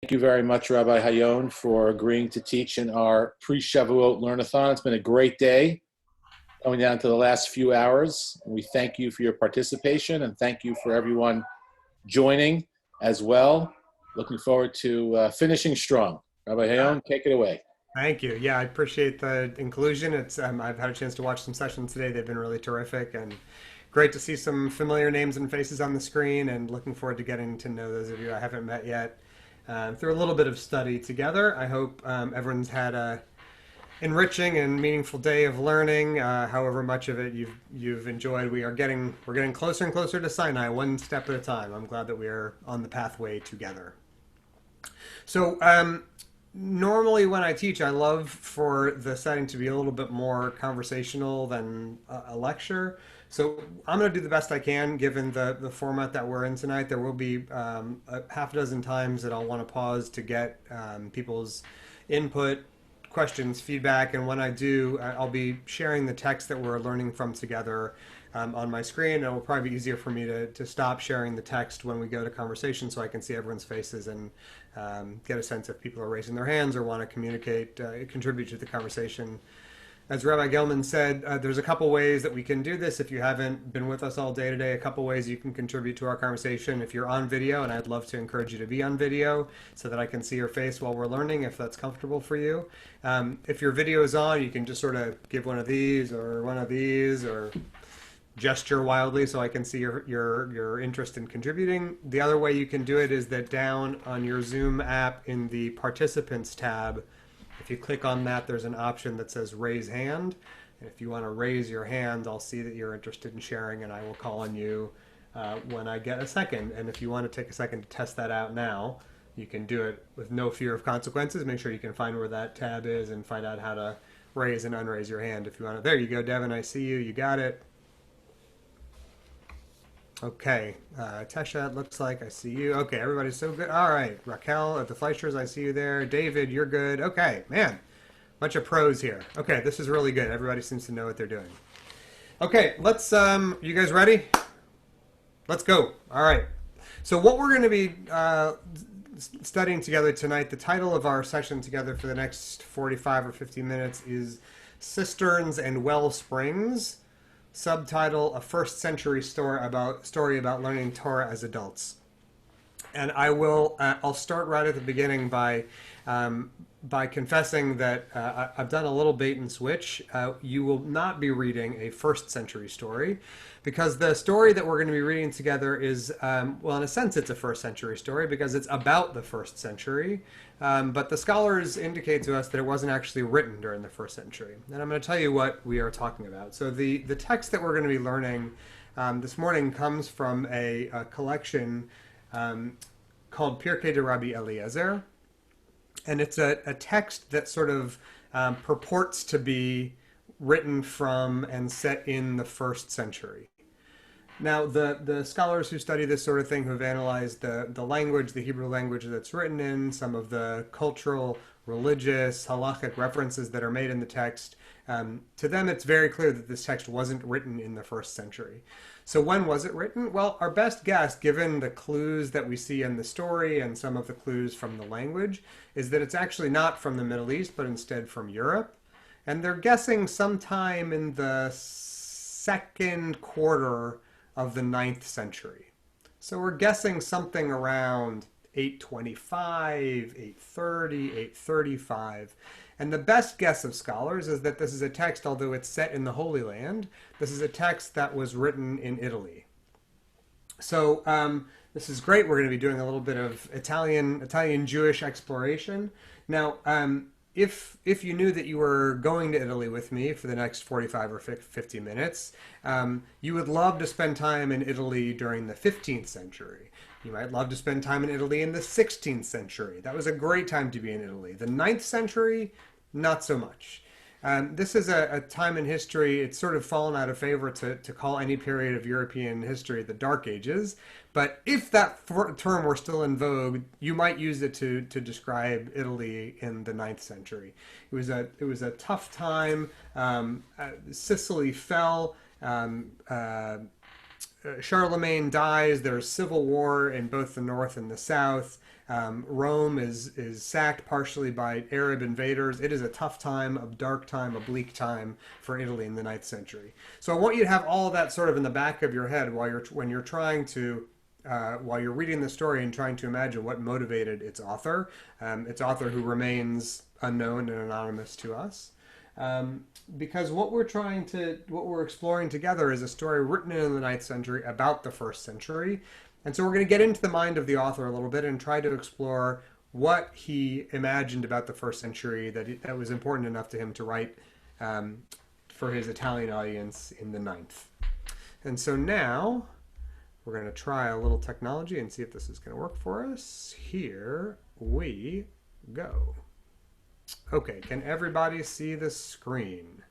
Thank you very much, Rabbi Hayon, for agreeing to teach in our pre-Shavuot Learn-A-Thon. It's been a great day, coming down to the last few hours. We thank you for your participation, and thank you for everyone joining as well. Looking forward to finishing strong. Rabbi Hayon, take it away. Thank you. Yeah, I appreciate the inclusion. I've had a chance to watch some sessions today. They've been really terrific and great to see some familiar names and faces on the screen, and looking forward to getting to know those of you I haven't met yet through a little bit of study together. I hope everyone's had a enriching and meaningful day of learning. However much of it you've enjoyed, we're getting closer and closer to Sinai, one step at a time. I'm glad that we are on the pathway together. So normally when I teach, I love for the setting to be a little bit more conversational than a lecture. So I'm going to do the best I can given the format that we're in tonight. There will be a half a dozen times that I'll want to pause to get people's input, questions, feedback, and when I do, I'll be sharing the text that we're learning from together on my screen. It will probably be easier for me to stop sharing the text when we go to conversation so I can see everyone's faces and get a sense if people are raising their hands or want to communicate, contribute to the conversation. As Rabbi Gelman said, there's a couple ways that we can do this. If you haven't been with us all day today, a couple ways you can contribute to our conversation. If you're on video, and I'd love to encourage you to be on video so that I can see your face while we're learning, if that's comfortable for you. If your video is on, you can just sort of give one of these or gesture wildly so I can see your interest in contributing. The other way you can do it is that down on your Zoom app in the Participants tab, if you click on that, there's an option that says Raise Hand. And if you want to raise your hand, I'll see that you're interested in sharing, and I will call on you when I get a second. And if you want to take a second to test that out now, you can do it with no fear of consequences. Make sure you can find where that tab is and find out how to raise and unraise your hand if you want to. There you go, Devin. I see you. You got it. Okay, Tesha, it looks like I see you. Okay, everybody's so good. All right, Raquel at the Fleischers, I see you there. David, you're good. Okay, man, bunch of pros here. Okay, this is really good. Everybody seems to know what they're doing. Okay, let's, you guys ready? Let's go. All right. So what we're going to be studying together tonight, the title of our session together for the next 45 or 50 minutes is Cisterns and Well-Springs. Subtitle: A First Century Story about learning Torah as adults. And I'll start right at the beginning by confessing that I've done a little bait and switch. You will not be reading a first century story, because the story that we're going to be reading together is, well, in a sense, it's a first century story because it's about the first century. But the scholars indicate to us that it wasn't actually written during the first century. And I'm going to tell you what we are talking about. So the text that we're going to be learning this morning comes from a collection called Pirkei de Rabbi Eliezer. And it's a text that sort of purports to be written from and set in the first century. Now, the scholars who study this sort of thing, who have analyzed the language, the Hebrew language that's written in, some of the cultural, religious, halachic references that are made in the text, to them it's very clear that this text wasn't written in the first century. So when was it written? Well, our best guess, given the clues that we see in the story and some of the clues from the language, is that it's actually not from the Middle East, but instead from Europe. And they're guessing sometime in the second quarter of the 9th century. So we're guessing something around 825, 830, 835. And the best guess of scholars is that this is a text, although it's set in the Holy Land, this is a text that was written in Italy. So this is great. We're going to be doing a little bit of Italian Jewish exploration. Now, if you knew that you were going to Italy with me for the next 45 or 50 minutes, you would love to spend time in Italy during the 15th century. You might love to spend time in Italy in the 16th century. That was a great time to be in Italy. The 9th century, not so much. This is a time in history, it's sort of fallen out of favor to call any period of European history the Dark Ages. But if that term were still in vogue, you might use it to describe Italy in the 9th century. It was a tough time. Sicily fell. Charlemagne dies. There's civil war in both the north and the south. Rome is sacked partially by Arab invaders. It is a tough time, a dark time, a bleak time for Italy in the ninth century. So I want you to have all of that sort of in the back of your head when you're trying to while you're reading the story and trying to imagine what motivated its author who remains unknown and anonymous to us. Because what we're exploring together is a story written in the ninth century about the first century. And so we're going to get into the mind of the author a little bit and try to explore what he imagined about the first century that was important enough to him to write for his Italian audience in the ninth. And so now we're going to try a little technology and see if this is going to work for us. Here we go. Okay, can everybody see the screen?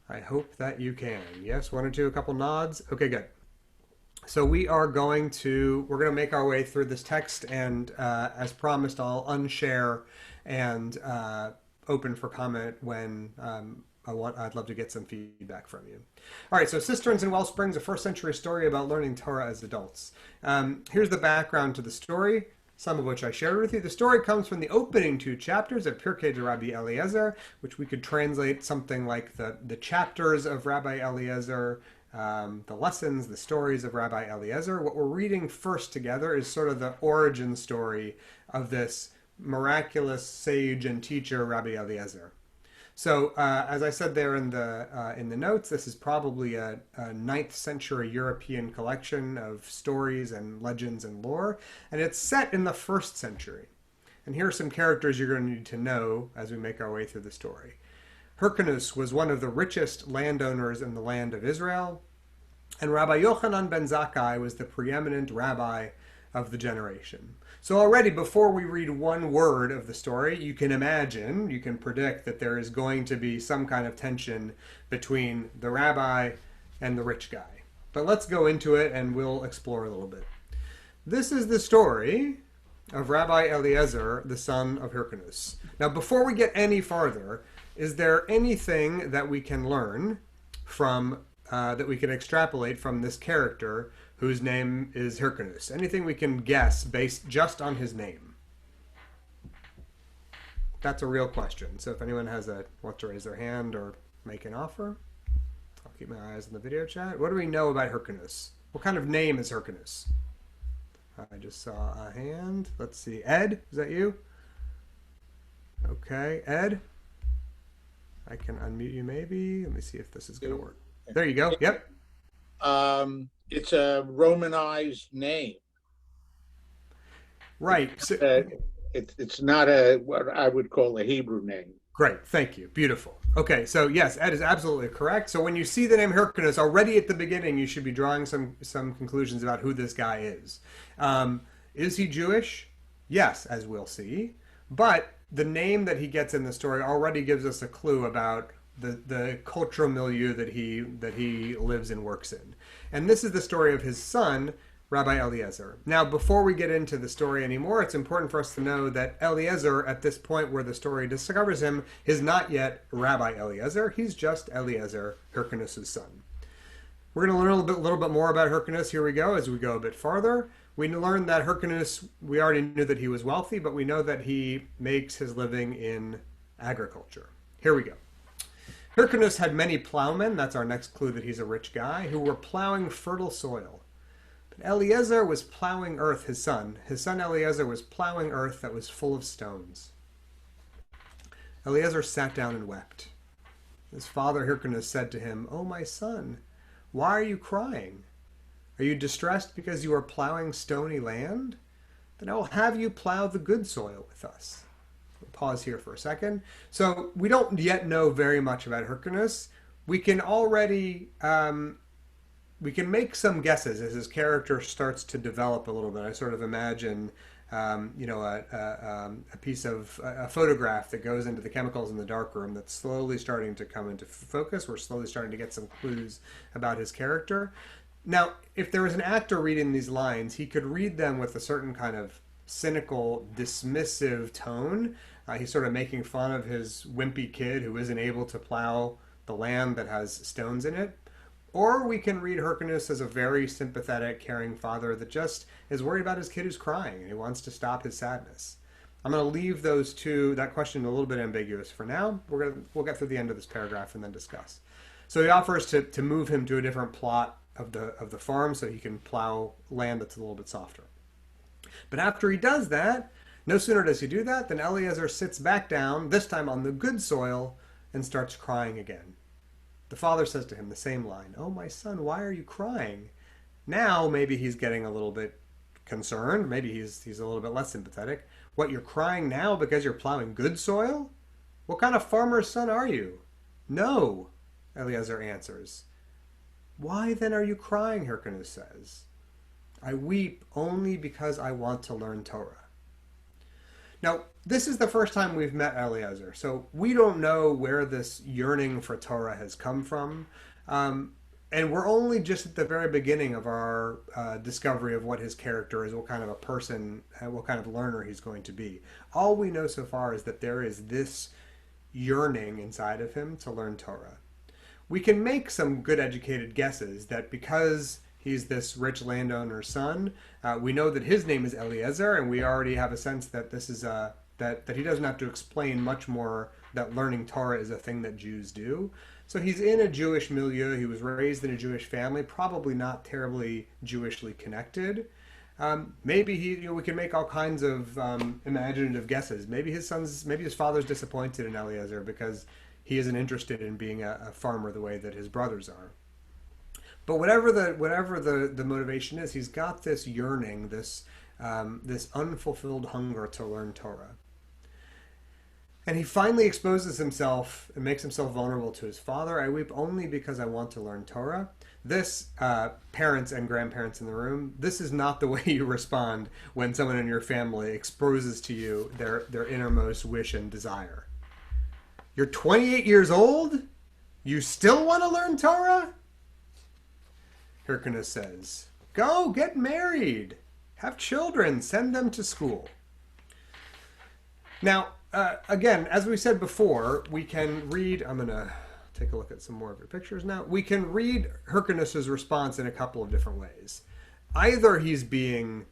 I hope that you can. Yes, one or two, a couple nods. Okay, good. So we're going to make our way through this text, and as promised, I'll unshare and open for comment when I'd love to get some feedback from you. All right, so Cisterns and Well-Springs, a first century story about learning Torah as adults. Here's the background to the story, some of which I shared with you. The story comes from the opening two chapters of Pirkei de Rabbi Eliezer, which we could translate something like the chapters of Rabbi Eliezer, the lessons, the stories of Rabbi Eliezer. What we're reading first together is sort of the origin story of this miraculous sage and teacher, Rabbi Eliezer. So, as I said there in the notes, this is probably a 9th century European collection of stories and legends and lore, and it's set in the 1st century. And here are some characters you're going to need to know as we make our way through the story. Hyrcanus was one of the richest landowners in the land of Israel, and Rabbi Yochanan ben Zakkai was the preeminent rabbi of the generation. So already before we read one word of the story, you can predict that there is going to be some kind of tension between the rabbi and the rich guy. But let's go into it and we'll explore a little bit. This is the story of Rabbi Eliezer, the son of Hyrcanus. Now, before we get any farther, is there anything that we can learn from, that we can extrapolate from this character whose name is Hyrcanus? Anything we can guess based just on his name? That's a real question. So if anyone wants to raise their hand or make an offer, I'll keep my eyes on the video chat. What do we know about Hyrcanus? What kind of name is Hyrcanus? I just saw a hand. Let's see. Ed, is that you? Okay, Ed. I can unmute you maybe. Let me see if this is going to work. There you go. Yep. It's a Romanized name. Right. It's not what I would call a Hebrew name. Great. Thank you. Beautiful. Okay. So yes, Ed is absolutely correct. So when you see the name Hyrcanus already at the beginning, you should be drawing some conclusions about who this guy is. Is he Jewish? Yes, as we'll see. But the name that he gets in the story already gives us a clue about the cultural milieu that he lives and works in. And this is the story of his son, Rabbi Eliezer. Now, before we get into the story anymore, it's important for us to know that Eliezer, at this point where the story discovers him, is not yet Rabbi Eliezer. He's just Eliezer, Hyrcanus' son. We're going to learn a little bit more about Hyrcanus. Here we go, as we go a bit farther. We learned that Hyrcanus, we already knew that he was wealthy, but we know that he makes his living in agriculture. Here we go. Hyrcanus had many plowmen, that's our next clue that he's a rich guy, who were plowing fertile soil. But Eliezer was plowing earth, his son. His son Eliezer was plowing earth that was full of stones. Eliezer sat down and wept. His father Hyrcanus said to him, "Oh, my son, why are you crying? Are you distressed because you are plowing stony land? Then I will have you plow the good soil with us." We'll pause here for a second. So we don't yet know very much about Hyrcanus. We can already we can make some guesses as his character starts to develop a little bit. I sort of imagine a piece of a photograph that goes into the chemicals in the darkroom that's slowly starting to come into focus. We're slowly starting to get some clues about his character. Now, if there was an actor reading these lines, he could read them with a certain kind of cynical, dismissive tone. He's sort of making fun of his wimpy kid who isn't able to plow the land that has stones in it. Or we can read Hyrcanus as a very sympathetic, caring father that just is worried about his kid who's crying and he wants to stop his sadness. I'm going to leave that question a little bit ambiguous for now. We'll get through the end of this paragraph and then discuss. So he offers to move him to a different plot of the farm so he can plow land that's a little bit softer. But after he does that, no sooner does he do that than Eliezer sits back down, this time on the good soil, and starts crying again. The father says to him the same line, "Oh, my son, why are you crying?" Now maybe he's getting a little bit concerned. Maybe he's a little bit less sympathetic. "What, you're crying now because you're plowing good soil? What kind of farmer's son are you?" "No," Eliezer answers. "Why then are you crying?" Hyrcanus says. "I weep only because I want to learn Torah." Now, this is the first time we've met Eliezer, so we don't know where this yearning for Torah has come from. And we're only just at the very beginning of our discovery of what his character is, what kind of a person, what kind of learner he's going to be. All we know so far is that there is this yearning inside of him to learn Torah. We can make some good educated guesses that because he's this rich landowner's son, we know that his name is Eliezer, and we already have a sense that this is that he doesn't have to explain much more that learning Torah is a thing that Jews do. So he's in a Jewish milieu. He was raised in a Jewish family, probably not terribly Jewishly connected. Maybe we can make all kinds of imaginative guesses. Maybe his father's disappointed in Eliezer because he isn't interested in being a farmer the way that his brothers are. But whatever the motivation is, he's got this yearning, this unfulfilled hunger to learn Torah. And he finally exposes himself and makes himself vulnerable to his father. "I weep only because I want to learn Torah." This, parents and grandparents in the room, this is not the way you respond when someone in your family exposes to you their innermost wish and desire. "You're 28 years old? You still want to learn Torah?" Hyrcanus says, "Go get married, have children, send them to school." Now, again, as we said before, we can read, I'm going to take a look at some more of your pictures now. We can read Hyrcanus's response in a couple of different ways. Either he's being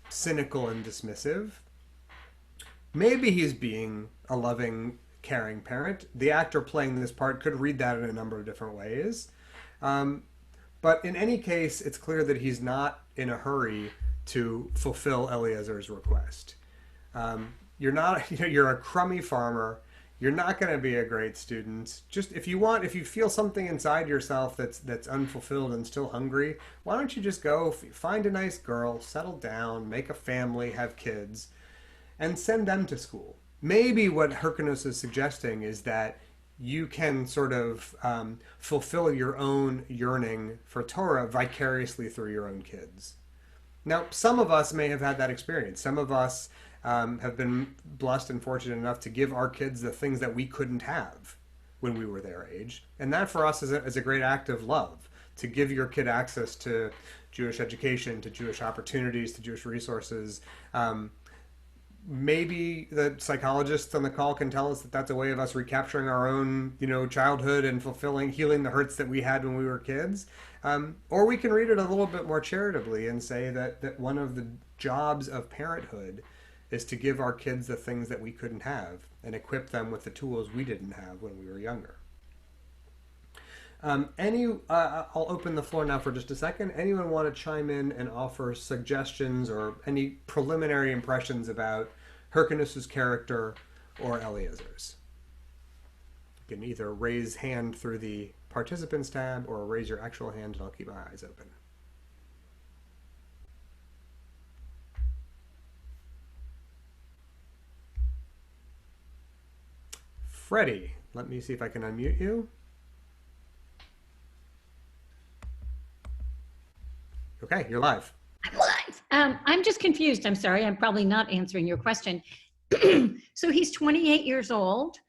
cynical and dismissive. Maybe he's being a loving, caring parent. The actor playing this part could read that in a number of different ways. But in any case, it's clear that he's not in a hurry to fulfill Eliezer's request. You're a crummy farmer. You're not going to be a great student. Just if you feel something inside yourself that's unfulfilled and still hungry, why don't you just go find a nice girl, settle down, make a family, have kids, and send them to school. Maybe what Hyrcanus is suggesting is that you can sort of fulfill your own yearning for Torah vicariously through your own kids. Now, some of us may have had that experience. Some of us have been blessed and fortunate enough to give our kids the things that we couldn't have when we were their age. And that for us is a great act of love, to give your kid access to Jewish education, to Jewish opportunities, to Jewish resources. Maybe the psychologists on the call can tell us that that's a way of us recapturing our own, childhood and healing the hurts that we had when we were kids. Or we can read it a little bit more charitably and say that one of the jobs of parenthood is to give our kids the things that we couldn't have and equip them with the tools we didn't have when we were younger. I'll open the floor now for just a second. Anyone want to chime in and offer suggestions or any preliminary impressions about Hyrcanus's character or Eliezer's? You can either raise hand through the participants tab or raise your actual hand and I'll keep my eyes open. Freddie, let me see if I can unmute you. Okay, you're live. I'm live. I'm just confused. I'm sorry. I'm probably not answering your question. So he's 28 years old.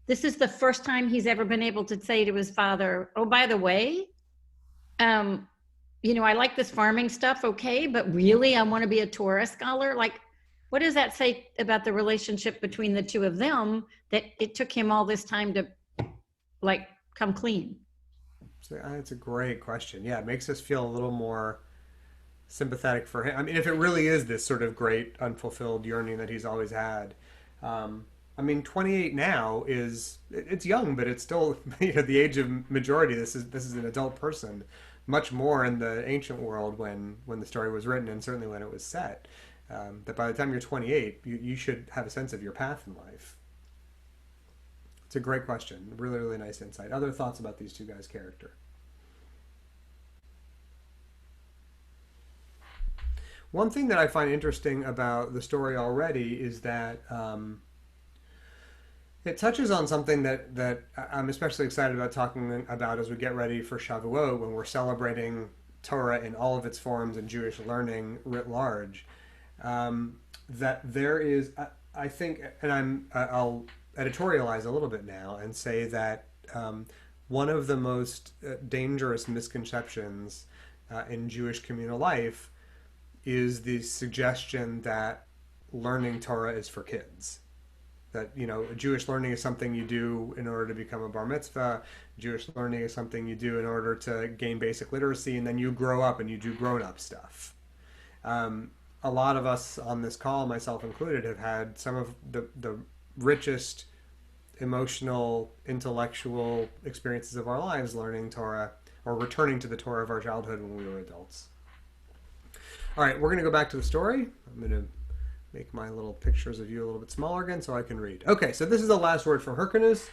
This is the first time he's ever been able to say to his father, "Oh, by the way, I like this farming stuff, okay, but really I want to be a Torah scholar." Like, what does that say about the relationship between the two of them that it took him all this time to, come clean? So, it's a great question. Yeah, it makes us feel a little more sympathetic for him. I mean, if it really is this sort of great unfulfilled yearning that he's always had. I mean, 28 now it's young, but it's still the age of majority. This is an adult person, much more in the ancient world when the story was written, and certainly when it was set. That by the time you're 28, you should have a sense of your path in life. It's a great question. Really, really nice insight. Other thoughts about these two guys' character? One thing that I find interesting about the story already is that it touches on something that I'm especially excited about talking about as we get ready for Shavuot, when we're celebrating Torah in all of its forms and Jewish learning writ large. That there is, I think, and I'll editorialize a little bit now and say that one of the most dangerous misconceptions in Jewish communal life is the suggestion that learning Torah is for kids. That, Jewish learning is something you do in order to become a bar mitzvah. Jewish learning is something you do in order to gain basic literacy, and then you grow up and you do grown-up stuff. A lot of us on this call, myself included, have had some of the richest emotional, intellectual experiences of our lives learning Torah or returning to the Torah of our childhood when we were adults. All right, we're going to go back to the story. I'm going to make my little pictures of you a little bit smaller again so I can read. Okay, so this is the last word from Hyrcanus.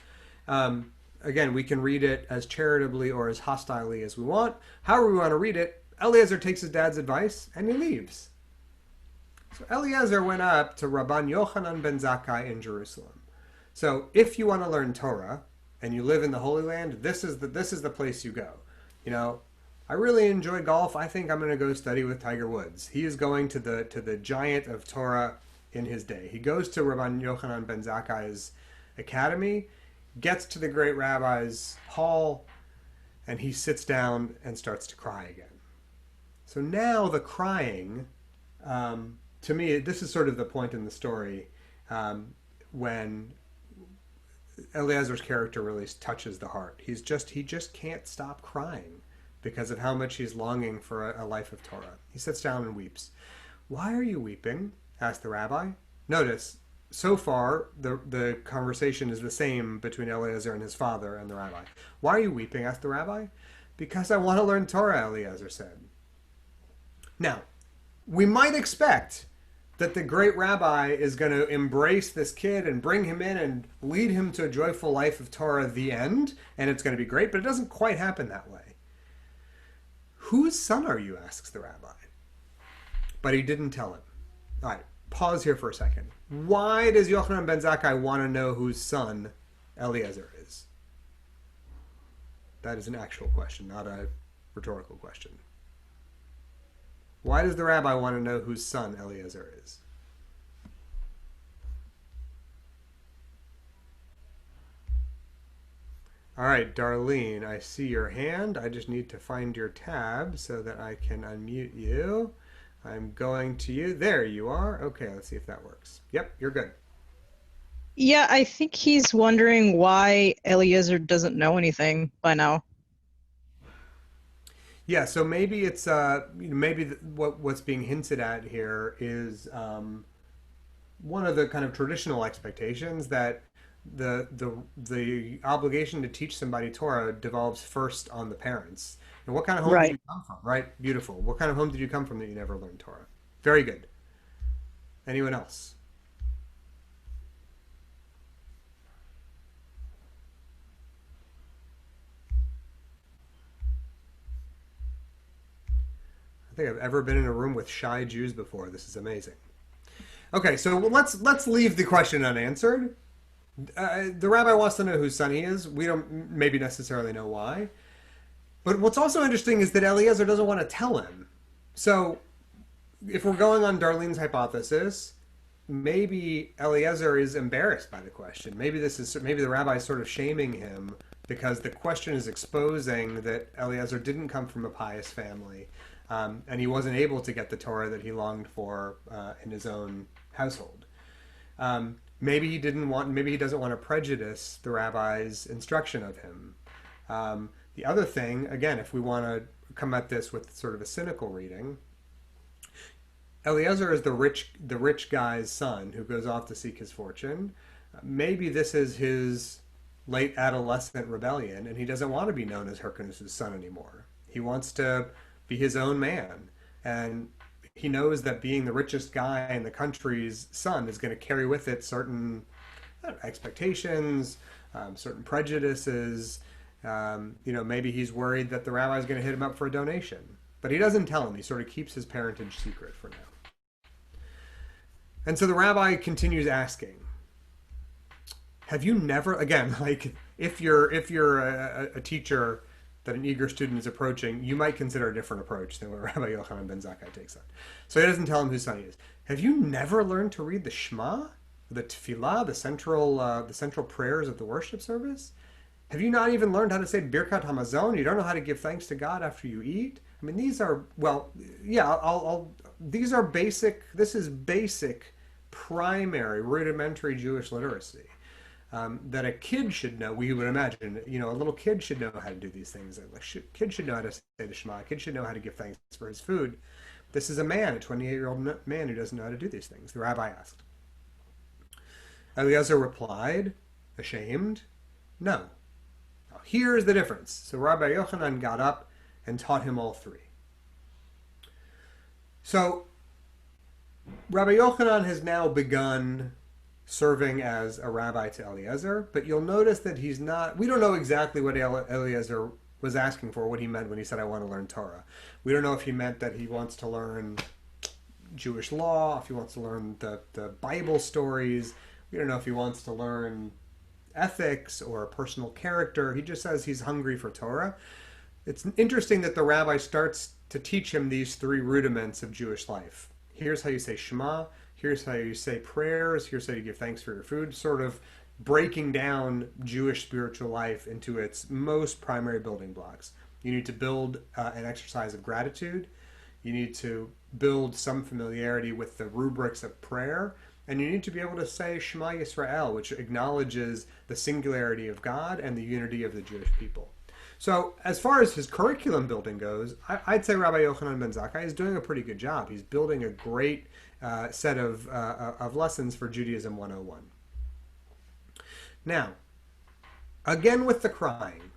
Again, we can read it as charitably or as hostilely as we want. However we want to read it, Eliezer takes his dad's advice and he leaves. So Eliezer went up to Rabban Yochanan ben Zakkai in Jerusalem. So if you want to learn Torah and you live in the Holy Land, this is the place you go. I really enjoy golf. I think I'm going to go study with Tiger Woods. He is going to the giant of Torah in his day. He goes to Rabban Yochanan ben Zakkai's academy, gets to the great rabbi's hall, and he sits down and starts to cry again. So now the crying, to me, this is sort of the point in the story when Eliezer's character really touches the heart. He just can't stop crying because of how much he's longing for a life of Torah. He sits down and weeps. "Why are you weeping?" asked the rabbi. Notice, so far, the conversation is the same between Eliezer and his father and the rabbi. "Why are you weeping?" asked the rabbi. "Because I want to learn Torah," Eliezer said. Now, we might expect that the great rabbi is going to embrace this kid and bring him in and lead him to a joyful life of Torah, the end, and it's going to be great, but it doesn't quite happen that way. "Whose son are you?" asks the rabbi. But he didn't tell him. All right, pause here for a second. Why does Yochanan ben Zakkai want to know whose son Eliezer is? That is an actual question, not a rhetorical question. Why does the rabbi want to know whose son Eliezer is? All right, Darlene, I see your hand. I just need to find your tab so that I can unmute you. I'm going to you. There you are. Okay, let's see if that works. Yep, you're good. Yeah, I think he's wondering why Eliezer doesn't know anything by now. Yeah, so maybe it's what's being hinted at here is one of the kind of traditional expectations that the obligation to teach somebody Torah devolves first on the parents. And what kind of home did you come from? Right, beautiful. What kind of home did you come from that you never learned Torah? Very good. Anyone else? I think I've ever been in a room with shy Jews before. This is amazing. Okay, so let's leave the question unanswered. The rabbi wants to know whose son he is. We don't maybe necessarily know why. But what's also interesting is that Eliezer doesn't want to tell him. So if we're going on Darlene's hypothesis, maybe Eliezer is embarrassed by the question. Maybe the rabbi is sort of shaming him because the question is exposing that Eliezer didn't come from a pious family. And he wasn't able to get the Torah that he longed for in his own household. Maybe he doesn't want to prejudice the rabbi's instruction of him. The other thing, again, if we want to come at this with sort of a cynical reading, Eliezer is the rich guy's son who goes off to seek his fortune. Maybe this is his late adolescent rebellion, and he doesn't want to be known as Hyrcanus' son anymore. He wants to be his own man, and he knows that being the richest guy in the country's son is going to carry with it certain expectations, certain prejudices. Maybe he's worried that the rabbi is going to hit him up for a donation, but he doesn't tell him. He sort of keeps his parentage secret for now. And so the rabbi continues asking, have you never, again, like if you're a teacher that an eager student is approaching, you might consider a different approach than what Rabbi Yochanan ben Zakkai takes on. So he doesn't tell him whose son he is. Have you never learned to read the Shema, the Tefillah, the central prayers of the worship service? Have you not even learned how to say Birkat Hamazon? You don't know how to give thanks to God after you eat? I mean, these are, these are basic, this is basic, primary, rudimentary Jewish literacy. That a kid should know, we would imagine, a little kid should know how to do these things. A kid should know how to say the Shema. A kid should know how to give thanks for his food. This is a 28-year-old man who doesn't know how to do these things, the rabbi asked. Eliezer replied, ashamed, no. Now, here's the difference. So Rabbi Yochanan got up and taught him all three. So Rabbi Yochanan has now begun serving as a rabbi to Eliezer, but you'll notice that we don't know exactly what Eliezer was asking for, what he meant when he said, I want to learn Torah. We don't know if he meant that he wants to learn Jewish law, if he wants to learn the Bible stories. We don't know if he wants to learn ethics or personal character. He just says he's hungry for Torah. It's interesting that the rabbi starts to teach him these three rudiments of Jewish life. Here's how you say Shema. Here's how you say prayers. Here's how you give thanks for your food. Sort of breaking down Jewish spiritual life into its most primary building blocks. You need to build an exercise of gratitude. You need to build some familiarity with the rubrics of prayer. And you need to be able to say Shema Yisrael, which acknowledges the singularity of God and the unity of the Jewish people. So as far as his curriculum building goes, I'd say Rabbi Yochanan ben Zakkai is doing a pretty good job. He's building a great set of lessons for Judaism 101. Now, again with the crying.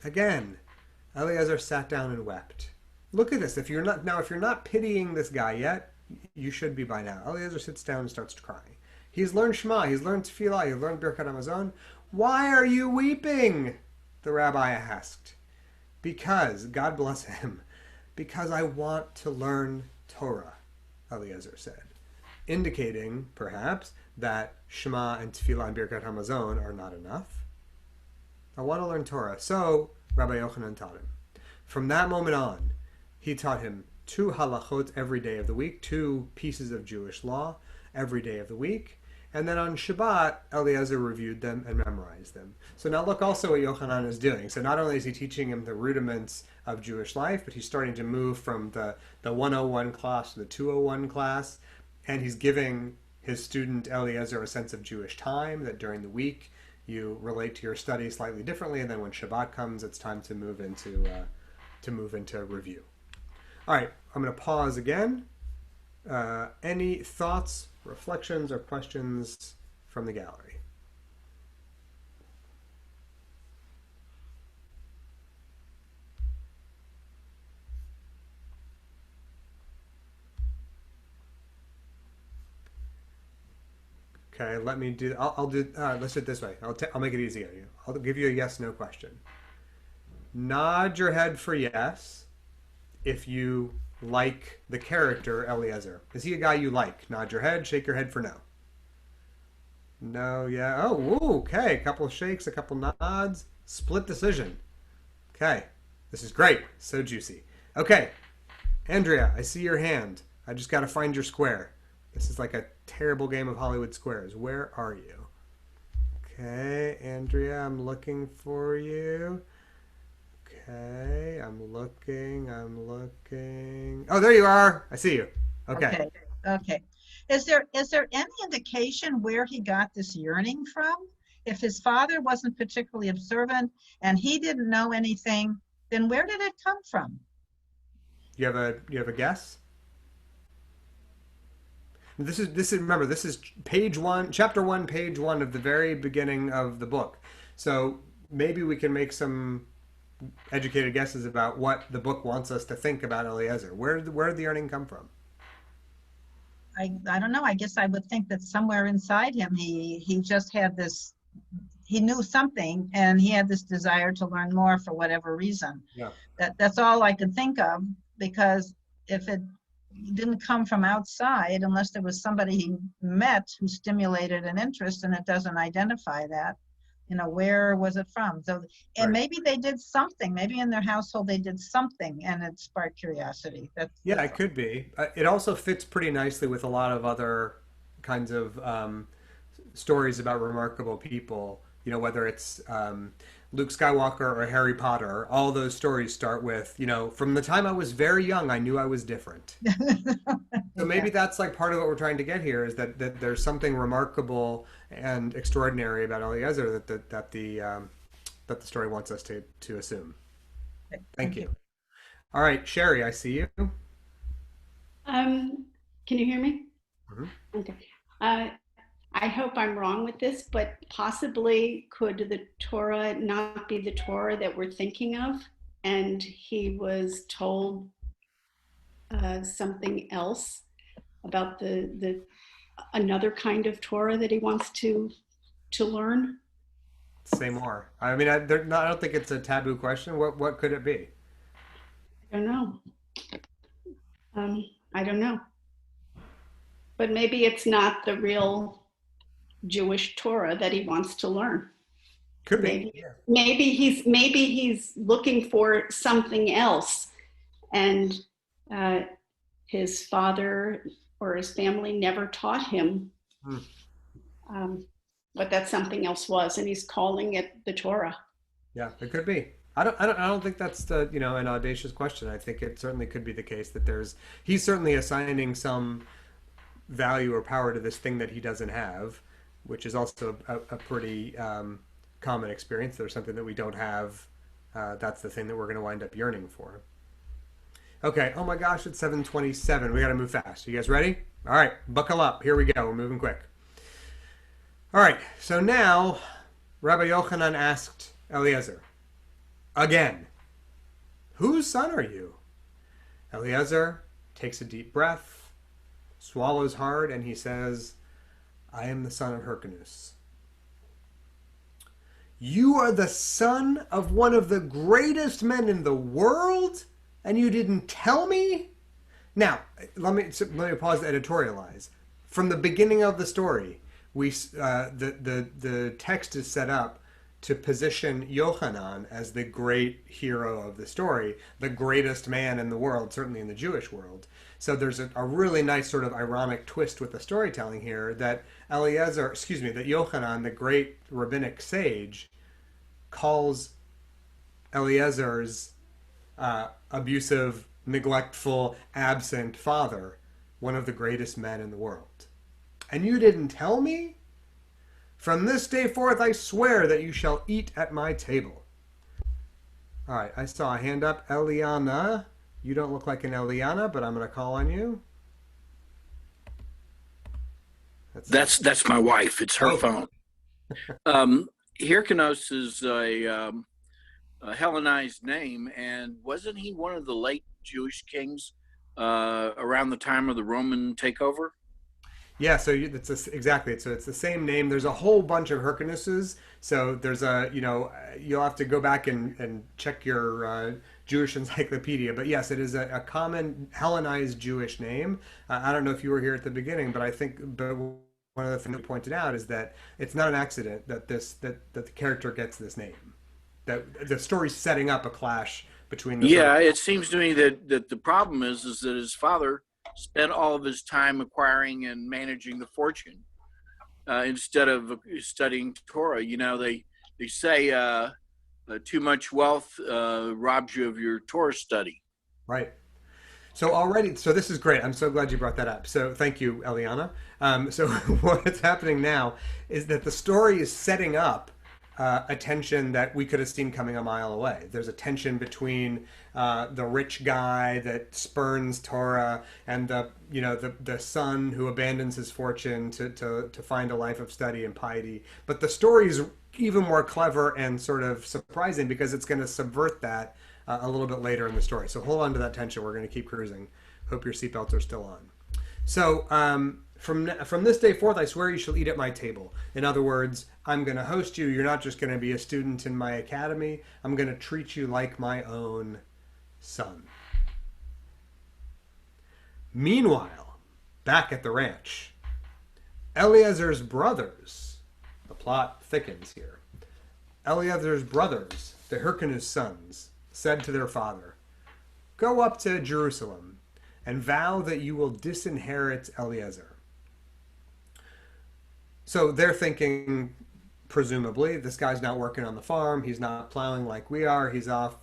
Again, Eliezer sat down and wept. Look at this. If you're not pitying this guy yet, you should be by now. Eliezer sits down and starts crying. He's learned Shema. He's learned Tefillah. He's learned Birkat Hamazon. Why are you weeping? The rabbi asked. Because, God bless him, because I want to learn Torah, Eliezer said, indicating, perhaps, that Shema and Tefillah and Birkat Hamazon are not enough. I want to learn Torah. So, Rabbi Yochanan taught him. From that moment on, he taught him 2 halachot every day of the week, 2 pieces of Jewish law every day of the week. And then on Shabbat, Eliezer reviewed them and memorized them. So now look also what Yochanan is doing. So not only is he teaching him the rudiments of Jewish life, but he's starting to move from the 101 class to the 201 class. And he's giving his student Eliezer a sense of Jewish time, that during the week you relate to your study slightly differently. And then when Shabbat comes, it's time to move into review. All right, I'm going to pause again. Any thoughts, reflections, or questions from the gallery? Okay, let me do. I'll do. Let's do it this way. I'll make it easy on you. I'll give you a yes/no question. Nod your head for yes if you like the character Eliezer. Is he a guy you like? Nod your head, shake your head for no. No, yeah. Oh, woo, okay. A couple of shakes, a couple nods. Split decision. Okay. This is great. So juicy. Okay. Andrea, I see your hand. I just got to find your square. This is like a terrible game of Hollywood Squares. Where are you? Okay, Andrea, I'm looking for you. Okay, I'm looking. Oh, there you are. I see you. Okay. Okay. Is there any indication where he got this yearning from? if his father wasn't particularly observant and he didn't know anything, then where did it come from? You have a guess? This is remember, this is page 1, chapter 1, page 1 of the very beginning of the book. So maybe we can make some educated guesses about what the book wants us to think about Eliezer. Where did the yearning come from? I don't know. I guess I would think that somewhere inside him, he just had this, he knew something and he had this desire to learn more for whatever reason. Yeah. That's all I could think of, because if it didn't come from outside, unless there was somebody he met who stimulated an interest, and it doesn't identify that, where was it from? So, and maybe they did something, maybe in their household they did something and it sparked curiosity. Yeah, it could be. It also fits pretty nicely with a lot of other kinds of stories about remarkable people, whether it's Luke Skywalker or Harry Potter. All those stories start with, from the time I was very young, I knew I was different. So maybe that's like part of what we're trying to get here, is that there's something remarkable and extraordinary about Eliezer that the story wants us to assume. Thank you. All right, Sherry, I see you. Can you hear me? Mm-hmm. Okay. I hope I'm wrong with this, but possibly could the Torah not be the Torah that we're thinking of, and he was told something else about the another kind of Torah that he wants to learn? Say more. I mean, I don't think it's a taboo question. What could it be? I don't know. I don't know. But maybe it's not the real Jewish Torah that he wants to learn. Could be. Maybe he's looking for something else, and his father or his family never taught him what that something else was, and he's calling it the Torah. Yeah, it could be. I don't think that's an audacious question. I think it certainly could be the case that he's certainly assigning some value or power to this thing that he doesn't have, which is also a pretty common experience. There's something that we don't have. That's the thing that we're going to wind up yearning for. Okay. Oh my gosh, it's 7:27. We got to move fast. You guys ready? All right. Buckle up. Here we go. We're moving quick. All right. So now, Rabbi Yochanan asked Eliezer again, "Whose son are you?" Eliezer takes a deep breath, swallows hard, and he says, "I am the son of Hyrcanus." "You are the son of one of the greatest men in the world, and you didn't tell me?" Now, let me pause to editorialize. From the beginning of the story, the text is set up to position Yochanan as the great hero of the story, the greatest man in the world, certainly in the Jewish world. So there's a really nice sort of ironic twist with the storytelling here that that Yochanan, the great rabbinic sage, calls Eliezer's abusive, neglectful, absent father one of the greatest men in the world. "And you didn't tell me? From this day forth I swear that you shall eat at my table." All right, I saw a hand up. Eliana. You don't look like an Eliana, but I'm going to call on you. That's my wife. It's her phone. Hyrcanus is a Hellenized name, and wasn't he one of the late Jewish kings around the time of the Roman takeover? Yeah, so exactly. So it's the same name. There's a whole bunch of Hyrcanuses. So there's you'll have to go back and check your Jewish encyclopedia. But yes, it is a common Hellenized Jewish name. I don't know if you were here at the beginning, but one of the things we pointed out is that it's not an accident that the character gets this name. That the story's setting up a clash between the it seems to me that the problem is that his father spent all of his time acquiring and managing the fortune instead of studying Torah. They say too much wealth robs you of your Torah study. Right. So already, so this is great. I'm so glad you brought that up. So thank you, Eliana. So what's happening now is that the story is setting up a tension that we could have seen coming a mile away. There's a tension between the rich guy that spurns Torah and the son who abandons his fortune to find a life of study and piety. But the story is even more clever and sort of surprising because it's going to subvert that a little bit later in the story. So hold on to that tension. We're going to keep cruising. Hope your seatbelts are still on. So from this day forth, I swear you shall eat at my table. In other words, I'm going to host you. You're not just going to be a student in my academy. I'm going to treat you like my own son. Meanwhile, back at the ranch, Eliezer's brothers, the plot thickens here. Eliezer's brothers, the Hyrcanus sons, said to their father, "Go up to Jerusalem and vow that you will disinherit Eliezer." So they're thinking, presumably, this guy's not working on the farm. He's not plowing like we are. He's off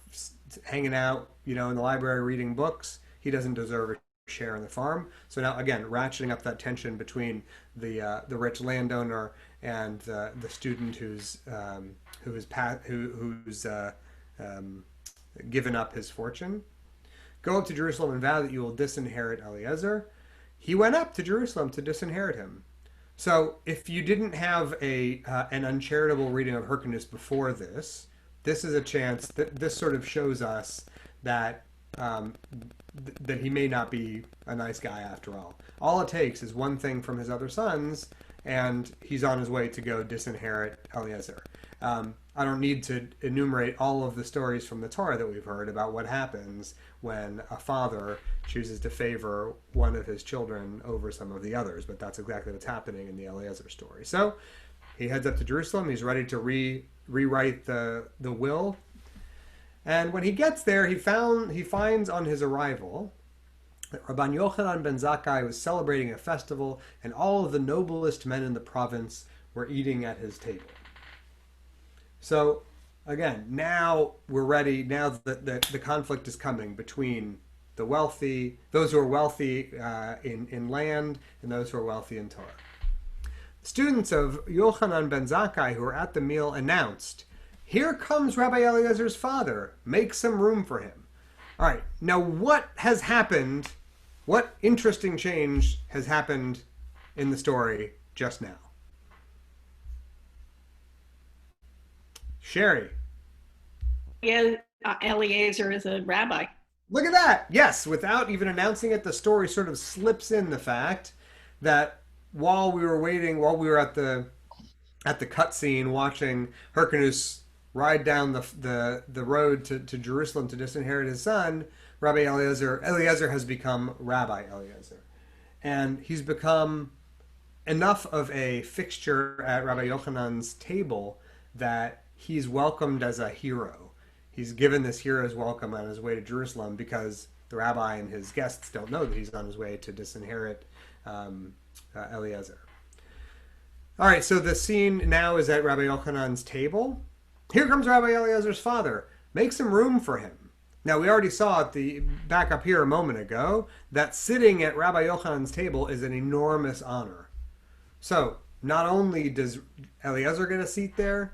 hanging out, in the library reading books. He doesn't deserve a share in the farm. So now, again, ratcheting up that tension between the rich landowner and the student who's given up his fortune. Go up to Jerusalem and vow that you will disinherit Eliezer. He went up to Jerusalem to disinherit him. So if you didn't have an uncharitable reading of Hyrcanus before this, this is a chance that this sort of shows us that that he may not be a nice guy after all. All it takes is one thing from his other sons, and he's on his way to go disinherit Eliezer. I don't need to enumerate all of the stories from the Torah that we've heard about what happens when a father chooses to favor one of his children over some of the others, but that's exactly what's happening in the Eliezer story. So he heads up to Jerusalem. He's ready to rewrite the will. And when he gets there, he finds on his arrival that Rabbi Yochanan ben Zakkai was celebrating a festival, and all of the noblest men in the province were eating at his table. So, again, now we're ready. Now that the conflict is coming between the wealthy, those who are wealthy in land, and those who are wealthy in Torah. Students of Yochanan ben Zakkai who were at the meal announced, "Here comes Rabbi Eliezer's father. Make some room for him." All right, now what has happened? What interesting change has happened in the story just now? Sherry. Yeah, Eliezer is a rabbi. Look at that. Yes, without even announcing it, the story sort of slips in the fact that while we were at the cutscene watching Hyrcanus ride down the road to Jerusalem to disinherit his son, Rabbi Eliezer has become Rabbi Eliezer. And he's become enough of a fixture at Rabbi Yochanan's table that he's welcomed as a hero. He's given this hero's welcome on his way to Jerusalem because the rabbi and his guests don't know that he's on his way to disinherit Eliezer. All right, so the scene now is at Rabbi Yochanan's table. Here comes Rabbi Eliezer's father. Make some room for him. Now, we already saw back up here a moment ago that sitting at Rabbi Yochanan's table is an enormous honor. So, not only does Eliezer get a seat there,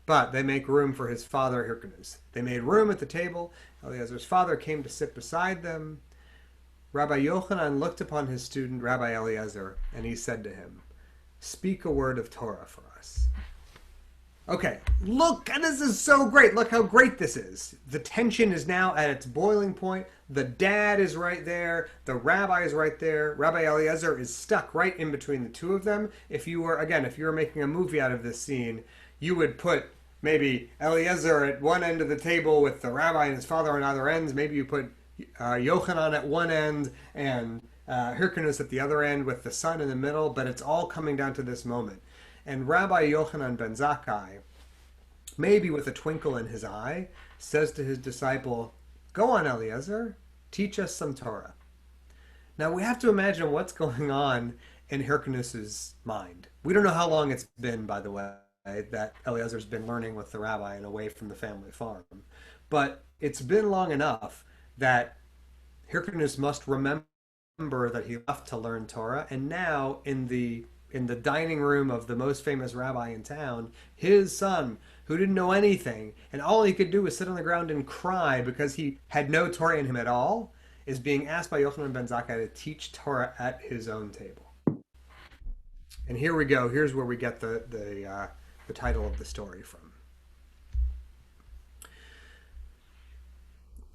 but they make room for his father, Hyrcanus. They made room at the table. Eliezer's father came to sit beside them. Rabbi Yochanan looked upon his student, Rabbi Eliezer, and he said to him, "Speak a word of Torah for us." Okay, look, and this is so great. Look how great this is. The tension is now at its boiling point. The dad is right there. The rabbi is right there. Rabbi Eliezer is stuck right in between the two of them. If you were making a movie out of this scene, you would put maybe Eliezer at one end of the table with the rabbi and his father on either ends. Maybe you put Yochanan at one end and Hyrcanus at the other end with the son in the middle, but it's all coming down to this moment. And Rabbi Yochanan ben Zakkai, maybe with a twinkle in his eye, says to his disciple, "Go on, Eliezer, teach us some Torah." Now we have to imagine what's going on in Hyrcanus's mind. We don't know how long it's been, by the way, that Eliezer's been learning with the rabbi and away from the family farm. But it's been long enough that Hyrcanus must remember that he left to learn Torah, and now in the dining room of the most famous rabbi in town, his son, who didn't know anything, and all he could do was sit on the ground and cry because he had no Torah in him at all, is being asked by Yochanan ben Zakkai to teach Torah at his own table. And here we go. Here's where we get the title of the story from.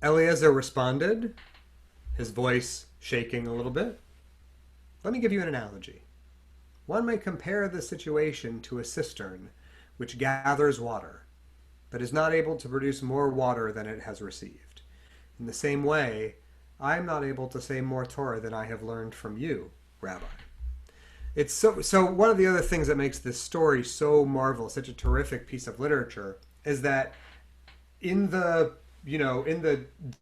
Eliezer responded, his voice shaking a little bit. Let me give you an analogy. One may compare the situation to a cistern which gathers water, but is not able to produce more water than it has received. In the same way, I am not able to say more Torah than I have learned from you, Rabbi. It's so one of the other things that makes this story so marvelous, such a terrific piece of literature, is that in the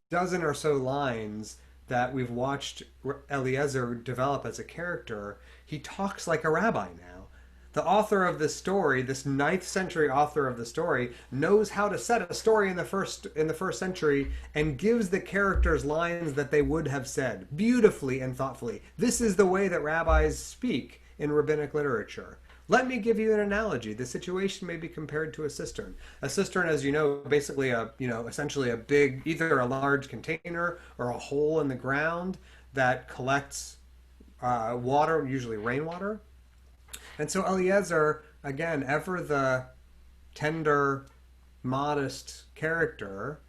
dozen or so lines that we've watched Eliezer develop as a character, he talks like a rabbi now. The author of this story, this 9th century author of the story, knows how to set a story in the first century and gives the characters lines that they would have said beautifully and thoughtfully. This is the way that rabbis speak in rabbinic literature. Let me give you an analogy. The situation may be compared to a cistern. A cistern, as you know, basically essentially a big, either a large container or a hole in the ground that collects water, usually rainwater. And so Eliezer, again, ever the tender, modest character,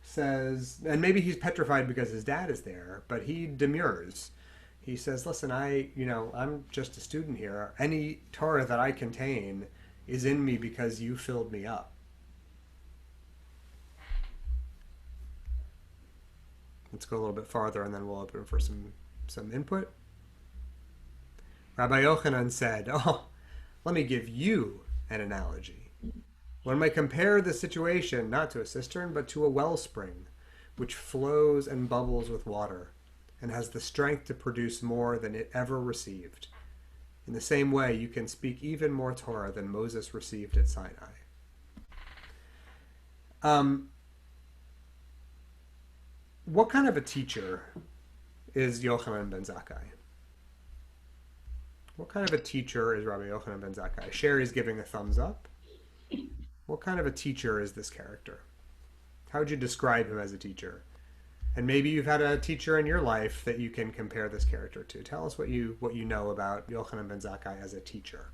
says, and maybe he's petrified because his dad is there, but he demurs. He says, listen, I'm just a student here. Any Torah that I contain is in me because you filled me up. Let's go a little bit farther and then we'll open for some input. Rabbi Yochanan said, let me give you an analogy. One might compare the situation not to a cistern, but to a wellspring, which flows and bubbles with water, and has the strength to produce more than it ever received. In the same way, you can speak even more Torah than Moses received at Sinai. What kind of a teacher is Yochanan ben Zakkai? What kind of a teacher is Rabbi Yochanan ben Zakkai? Sherry's giving a thumbs up. What kind of a teacher is this character? How would you describe him as a teacher? And maybe you've had a teacher in your life that you can compare this character to. Tell us what you know about Yochanan ben Zakkai as a teacher.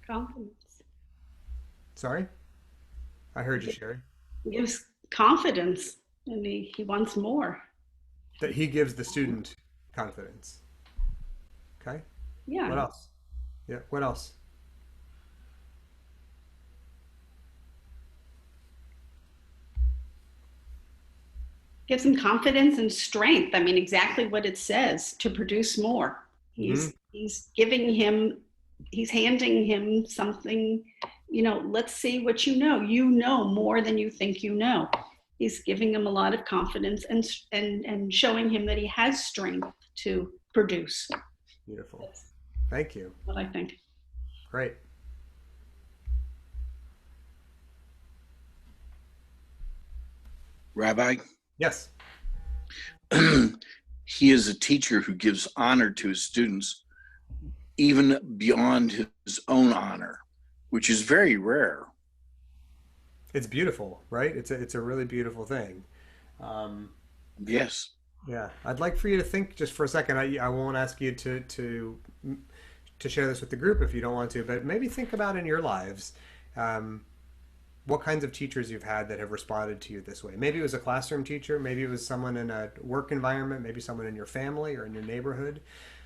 Confidence. Sorry? I heard you, Sherry. He gives confidence, and he wants more. That he gives the student confidence. Okay? Yeah. What else? Yeah, what else? Gives him confidence and strength. I mean, exactly what it says, to produce more. He's giving him, he's handing him something, let's see what you know. You know more than you think you know. He's giving him a lot of confidence and showing him that he has strength to produce. Beautiful. That's Thank you. what I think. Great. Rabbi, Yes. he is a teacher who gives honor to his students, even beyond his own honor, which is very rare. It's beautiful, right? It's a really beautiful thing. Yes. Yeah, I'd like for you to think just for a second. I won't ask you to share this with the group if you don't want to, but maybe think about in your lives what kinds of teachers you've had that have responded to you this way. Maybe it was a classroom teacher, maybe it was someone in a work environment, maybe someone in your family or in your neighborhood,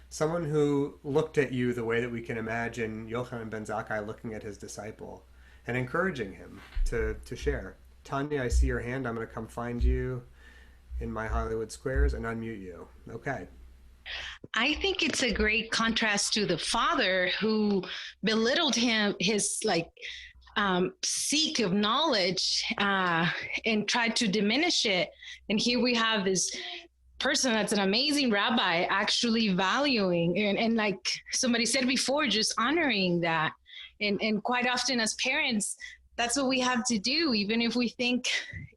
someone who looked at you the way that we can imagine Yochanan ben Zakkai looking at his disciple and encouraging him to share. Tanya, I see your hand. I'm going to come find you in my Hollywood Squares and unmute you. Okay. I think it's a great contrast to the father who belittled his seek of knowledge and tried to diminish it. And here we have this person that's an amazing rabbi actually valuing and like somebody said before, just honoring that. And quite often as parents, that's what we have to do. Even if we think,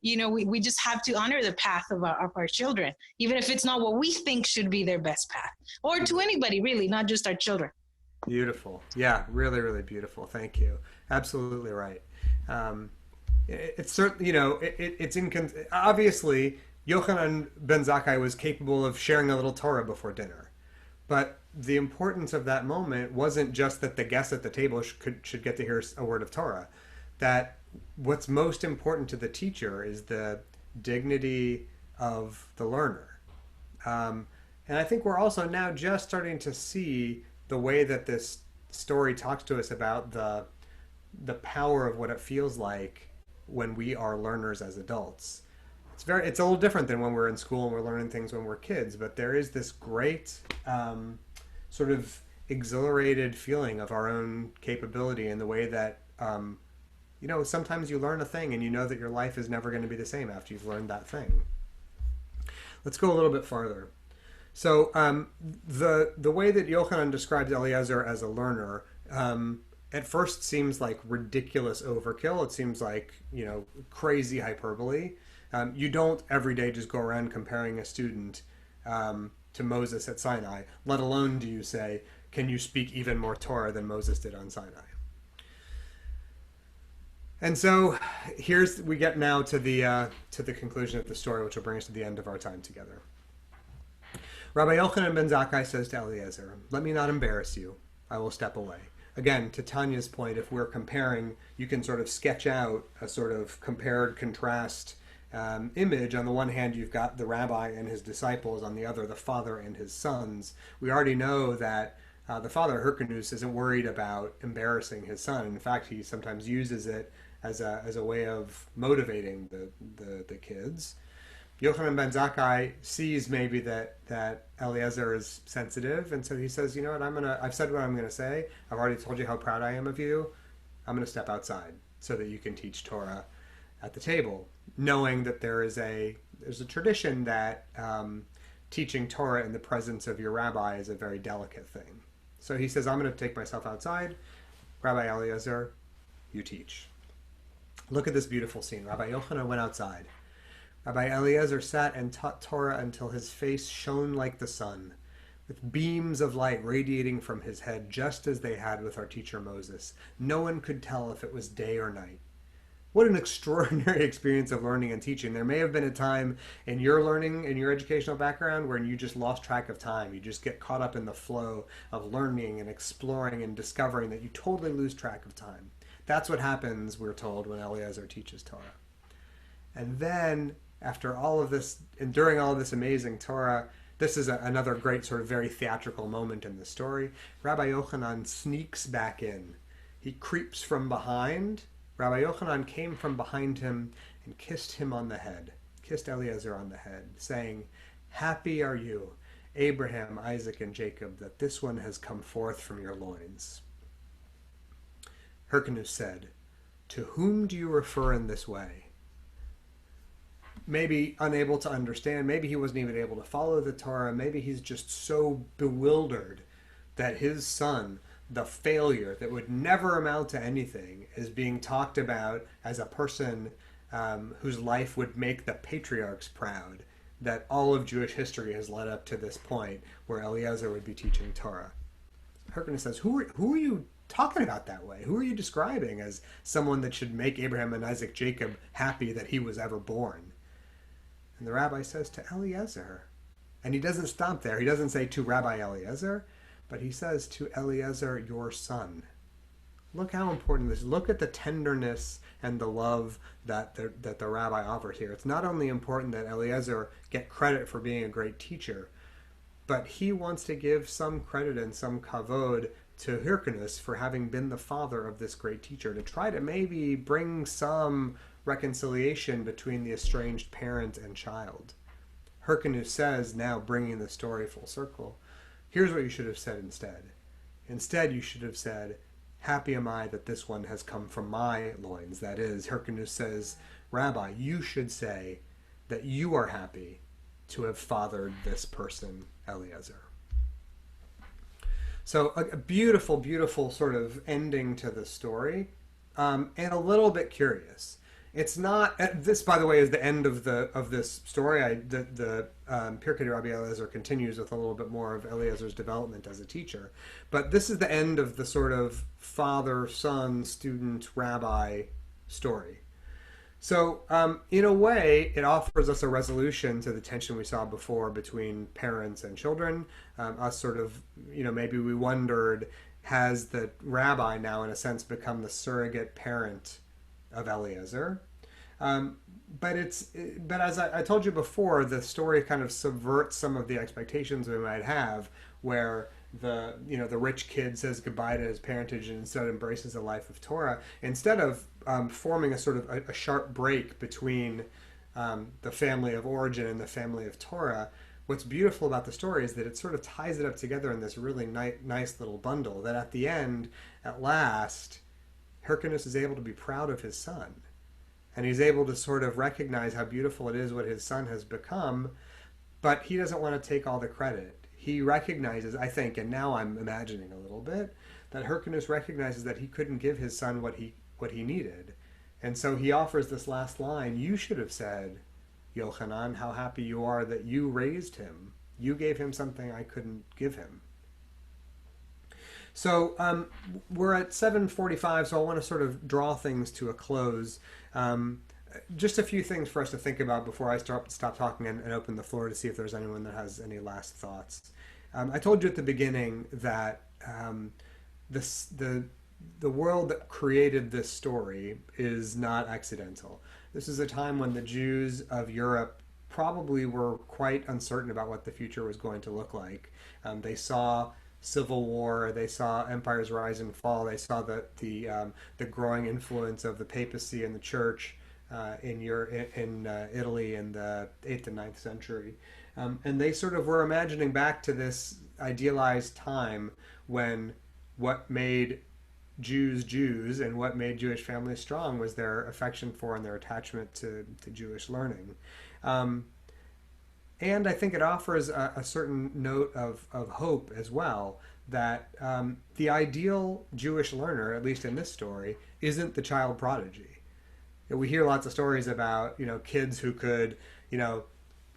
we just have to honor the path of our children, even if it's not what we think should be their best path, or to anybody really, not just our children. Beautiful. Yeah, really, really beautiful. Thank you. Absolutely right. It's certainly, obviously Yochanan ben Zakkai was capable of sharing a little Torah before dinner, but the importance of that moment wasn't just that the guests at the table should get to hear a word of Torah. That what's most important to the teacher is the dignity of the learner. And I think we're also now just starting to see the way that this story talks to us about the power of what it feels like when we are learners as adults. It's a little different than when we're in school and we're learning things when we're kids, but there is this great sort of exhilarated feeling of our own capability in the way that sometimes you learn a thing and you know that your life is never going to be the same after you've learned that thing. Let's go a little bit farther. So the way that Yochanan describes Eliezer as a learner at first seems like ridiculous overkill. It seems like, crazy hyperbole. You don't every day just go around comparing a student to Moses at Sinai, let alone do you say, can you speak even more Torah than Moses did on Sinai? And so we get now to the conclusion of the story, which will bring us to the end of our time together. Rabbi Yochanan ben Zakkai says to Eliezer, let me not embarrass you. I will step away. Again, to Tanya's point, if we're comparing, you can sort of sketch out a sort of compared contrast image. On the one hand, you've got the rabbi and his disciples. On the other, the father and his sons. We already know that the father, Hyrcanus, isn't worried about embarrassing his son. In fact, he sometimes uses it as a way of motivating the kids. Yochanan ben Zakkai sees maybe that Eliezer is sensitive, and so he says, you know what, I've said what I'm gonna say. I've already told you how proud I am of you. I'm gonna step outside so that you can teach Torah at the table, knowing that there's a tradition that teaching Torah in the presence of your rabbi is a very delicate thing. So he says, I'm going to take myself outside. Rabbi Eliezer, you teach. Look at this beautiful scene. Rabbi Yochanan went outside. Rabbi Eliezer sat and taught Torah until his face shone like the sun, with beams of light radiating from his head, just as they had with our teacher Moses. No one could tell if it was day or night. What an extraordinary experience of learning and teaching. There may have been a time in your learning, in your educational background, where you just lost track of time. You just get caught up in the flow of learning and exploring and discovering that you totally lose track of time. That's what happens, we're told, when Eliezer teaches Torah. And then, after all of this, and during all of this amazing Torah, this is another great sort of very theatrical moment in the story. Rabbi Yochanan sneaks back in. He creeps from behind. Rabbi Yochanan came from behind him and kissed him on the head, kissed Eliezer on the head, saying, happy are you, Abraham, Isaac, and Jacob, that this one has come forth from your loins. Hyrcanus said, to whom do you refer in this way? Maybe unable to understand, maybe he wasn't even able to follow the Torah, maybe he's just so bewildered that his son, the failure that would never amount to anything, is being talked about as a person whose life would make the patriarchs proud, that all of Jewish history has led up to this point where Eliezer would be teaching Torah. Hyrcanus says, who are you talking about that way? Who are you describing as someone that should make Abraham and Isaac, Jacob happy that he was ever born? And the rabbi says, to Eliezer. And he doesn't stop there. He doesn't say to Rabbi Eliezer, but he says to Eliezer, your son. Look how important this is. Look at the tenderness and the love that the rabbi offers here. It's not only important that Eliezer get credit for being a great teacher, but he wants to give some credit and some kavod to Hyrcanus for having been the father of this great teacher, to try to maybe bring some reconciliation between the estranged parent and child. Hyrcanus says, now bringing the story full circle, here's what you should have said instead. Instead, you should have said, happy am I that this one has come from my loins. That is, Hyrcanus says, Rabbi, you should say that you are happy to have fathered this person, Eliezer. So a beautiful, beautiful sort of ending to the story. and a little bit curious. It's not. This, by the way, is the end of this story. The Pirkei Rabbi Eliezer continues with a little bit more of Eliezer's development as a teacher, but this is the end of the sort of father, son, student, rabbi story. So, in a way, it offers us a resolution to the tension we saw before between parents and children. Us sort of, maybe we wondered, has the rabbi now, in a sense, become the surrogate parent of Eliezer? But as I told you before, the story kind of subverts some of the expectations we might have, where the rich kid says goodbye to his parentage and instead embraces a life of Torah, instead of forming a sort of a sharp break between the family of origin and the family of Torah. What's beautiful about the story is that it sort of ties it up together in this really nice little bundle, that at the end, at last, Hyrcanus is able to be proud of his son. And he's able to sort of recognize how beautiful it is what his son has become, but he doesn't want to take all the credit. He recognizes, I think, and now I'm imagining a little bit, that Hyrcanus recognizes that he couldn't give his son what he needed. And so he offers this last line: "You should have said, Yochanan, how happy you are that you raised him. You gave him something I couldn't give him." So we're at 7:45, so I want to sort of draw things to a close. Just a few things for us to think about before I stop talking and open the floor to see if there's anyone that has any last thoughts. I told you at the beginning that the world that created this story is not accidental. This is a time when the Jews of Europe probably were quite uncertain about what the future was going to look like. They saw civil war, they saw empires rise and fall, they saw the growing influence of the papacy and the church in Italy in the 8th and 9th century. And they sort of were imagining back to this idealized time when what made Jews Jews and what made Jewish families strong was their affection for and their attachment to Jewish learning. And I think it offers a certain note of hope as well, that the ideal Jewish learner, at least in this story, isn't the child prodigy. We hear lots of stories about, kids who could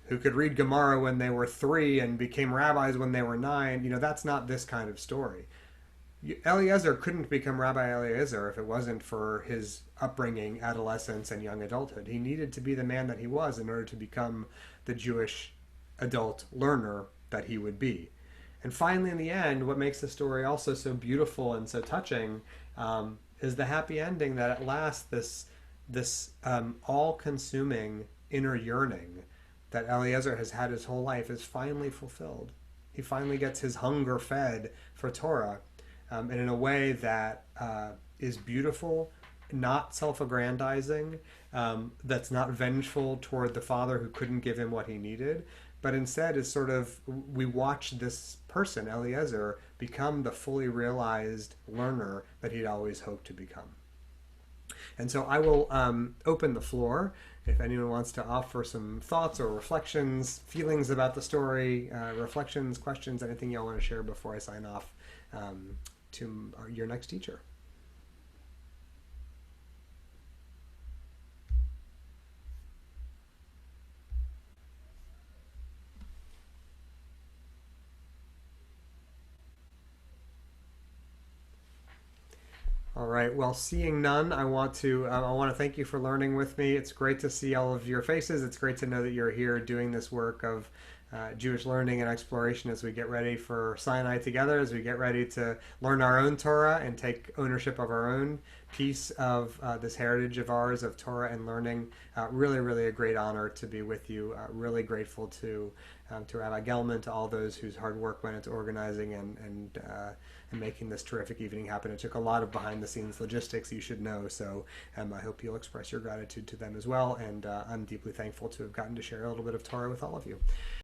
read Gemara when they were 3 and became rabbis when they were 9. That's not this kind of story. Eliezer couldn't become Rabbi Eliezer if it wasn't for his upbringing, adolescence, and young adulthood. He needed to be the man that he was in order to become the Jewish adult learner that he would be. And finally, in the end, what makes the story also so beautiful and so touching is the happy ending that at last this all-consuming inner yearning that Eliezer has had his whole life is finally fulfilled. He finally gets his hunger fed for Torah, and in a way that is beautiful, not self-aggrandizing, that's not vengeful toward the father who couldn't give him what he needed, but instead is sort of, we watch this person, Eliezer, become the fully realized learner that he'd always hoped to become. And so I will open the floor if anyone wants to offer some thoughts or reflections, feelings about the story, reflections, questions, anything y'all want to share before I sign off to your next teacher. All right. Well, seeing none, I want to thank you for learning with me. It's great to see all of your faces. It's great to know that you're here doing this work of Jewish learning and exploration as we get ready for Sinai together, as we get ready to learn our own Torah and take ownership of our own piece of this heritage of ours of Torah and learning. Really, really a great honor to be with you. Really grateful to Rabbi Gelman, to all those whose hard work went into organizing and making this terrific evening happen. It took a lot of behind-the-scenes logistics, you should know, so I hope you'll express your gratitude to them as well, and I'm deeply thankful to have gotten to share a little bit of Torah with all of you.